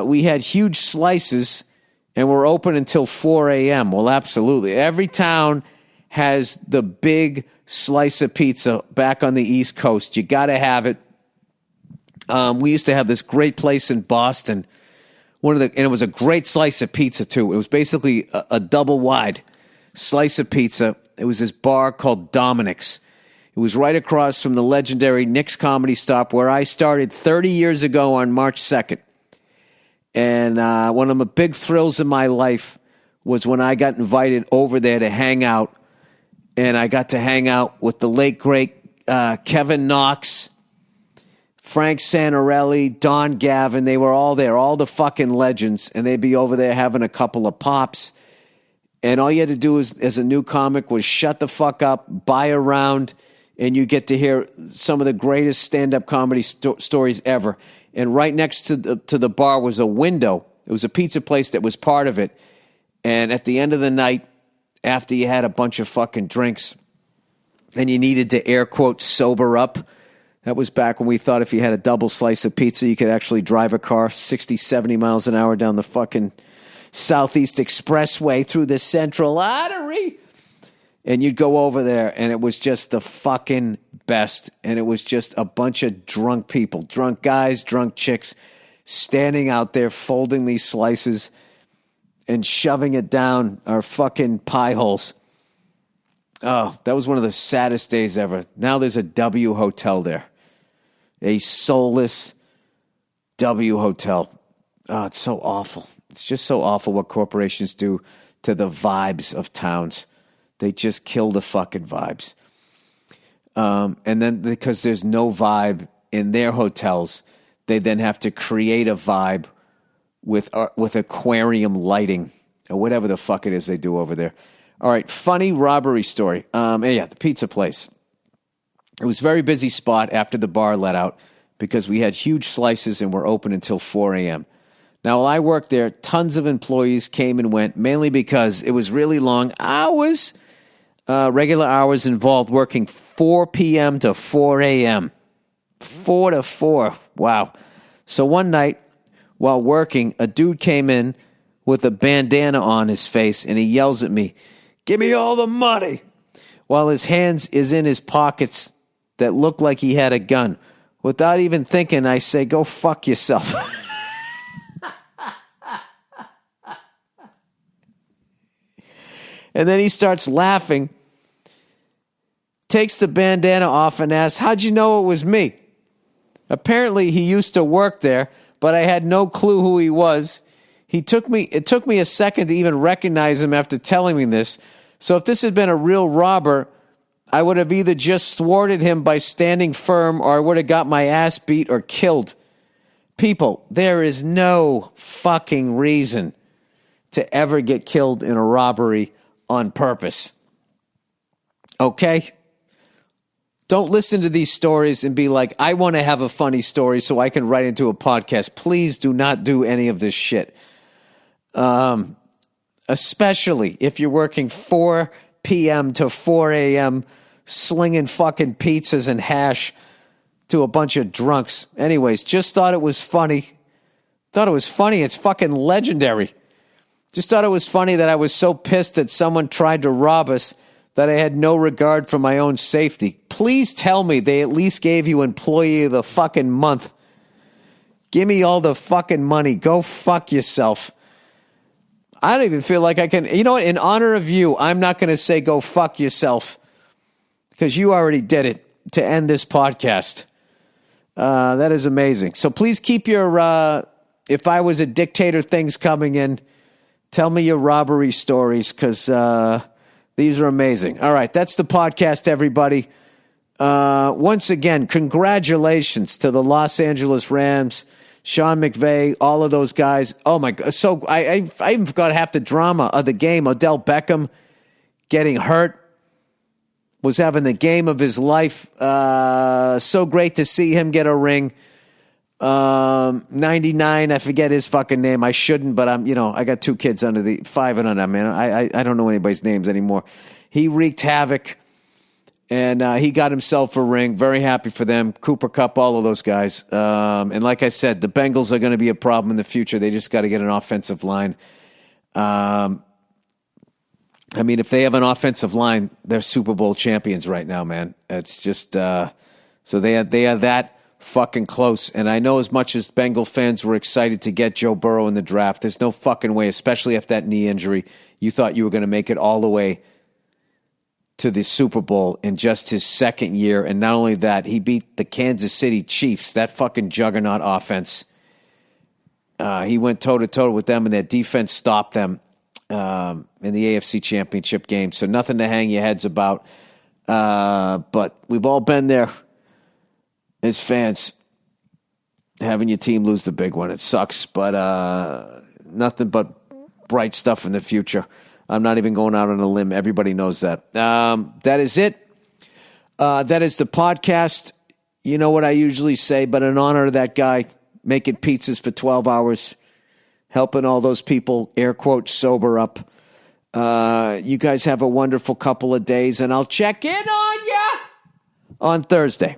we had huge slices and we're open until 4 a.m. Well, absolutely. Every town has the big slice of pizza back on the East Coast. You got to have it. We used to have this great place in Boston. And it was a great slice of pizza too. It was basically a double wide slice of pizza. It was this bar called Dominic's. It was right across from the legendary Nick's Comedy Stop where I started 30 years ago on March 2nd. And one of the big thrills in my life was when I got invited over there to hang out. And I got to hang out with the late, great Kevin Knox, Frank Santarelli, Don Gavin. They were all there, all the fucking legends. And they'd be over there having a couple of pops. And all you had to do as a new comic was shut the fuck up, buy a round, and you get to hear some of the greatest stand-up comedy stories ever. And right next to the bar was a window. It was a pizza place that was part of it. And at the end of the night, after you had a bunch of fucking drinks and you needed to air quote sober up, that was back when we thought if you had a double slice of pizza, you could actually drive a car 60, 70 miles an hour down the fucking Southeast Expressway through the Central Artery. And you'd go over there, and it was just the fucking best. And it was just a bunch of drunk people, drunk guys, drunk chicks, standing out there folding these slices and shoving it down our fucking pie holes. Oh, that was one of the saddest days ever. Now there's a W Hotel there. A soulless W Hotel. Oh, it's so awful. It's just so awful what corporations do to the vibes of towns. They just kill the fucking vibes. And then because there's no vibe in their hotels, they then have to create a vibe with aquarium lighting or whatever the fuck it is they do over there. All right, funny robbery story. The pizza place. It was a very busy spot after the bar let out because we had huge slices and were open until 4 a.m. Now, while I worked there, tons of employees came and went, mainly because it was really long hours. Regular hours involved working 4 p.m. to 4 a.m. 4 to 4. Wow. So one night, while working, a dude came in with a bandana on his face, and he yells at me, "Give me all the money," while his hands is in his pockets that look like he had a gun. Without even thinking, I say, "Go fuck yourself." And then he starts laughing, takes the bandana off and asks, "How'd you know it was me?" Apparently, he used to work there, but I had no clue who he was. It took me a second to even recognize him after telling me this. So if this had been a real robber, I would have either just thwarted him by standing firm, or I would have got my ass beat or killed. People, there is no fucking reason to ever get killed in a robbery on purpose. Okay? Don't listen to these stories and be like, "I want to have a funny story so I can write into a podcast." Please do not do any of this shit. Especially if you're working 4 p.m. to 4 a.m. slinging fucking pizzas and hash to a bunch of drunks. Anyways, just thought it was funny. It's fucking legendary. Just thought it was funny that I was so pissed that someone tried to rob us that I had no regard for my own safety. Please tell me they at least gave you Employee of the fucking Month. Give me all the fucking money. Go fuck yourself. I don't even feel like I can. You know what? In honor of you, I'm not going to say go fuck yourself, because you already did it to end this podcast. That is amazing. So please keep your if I was a dictator things coming in. Tell me your robbery stories, because these are amazing. All right, that's the podcast, everybody. Once again, congratulations to the Los Angeles Rams, Sean McVay, all of those guys. Oh, my God. So I even forgot half the drama of the game. Odell Beckham getting hurt, was having the game of his life. So great to see him get a ring. 99, I forget his fucking name. I shouldn't, but I got 2 kids under the 5 and under, man. I don't know anybody's names anymore. He wreaked havoc, and he got himself a ring. Very happy for them. Cooper Kupp, all of those guys. And like I said, the Bengals are going to be a problem in the future. They just got to get an offensive line. If they have an offensive line, they're Super Bowl champions right now, man. It's just so they are that fucking close. And I know as much as Bengal fans were excited to get Joe Burrow in the draft, there's no fucking way, especially after that knee injury, you thought you were going to make it all the way to the Super Bowl in just his second year. And not only that, he beat the Kansas City Chiefs, that fucking juggernaut offense. He went toe-to-toe with them, and their defense stopped them in the AFC Championship game. So nothing to hang your heads about. But we've all been there as fans, having your team lose the big one. It sucks, but nothing but bright stuff in the future. I'm not even going out on a limb. Everybody knows that. That is it. That is the podcast. You know what I usually say, but in honor of that guy making pizzas for 12 hours, helping all those people, air quotes, sober up. You guys have a wonderful couple of days, and I'll check in on you on Thursday.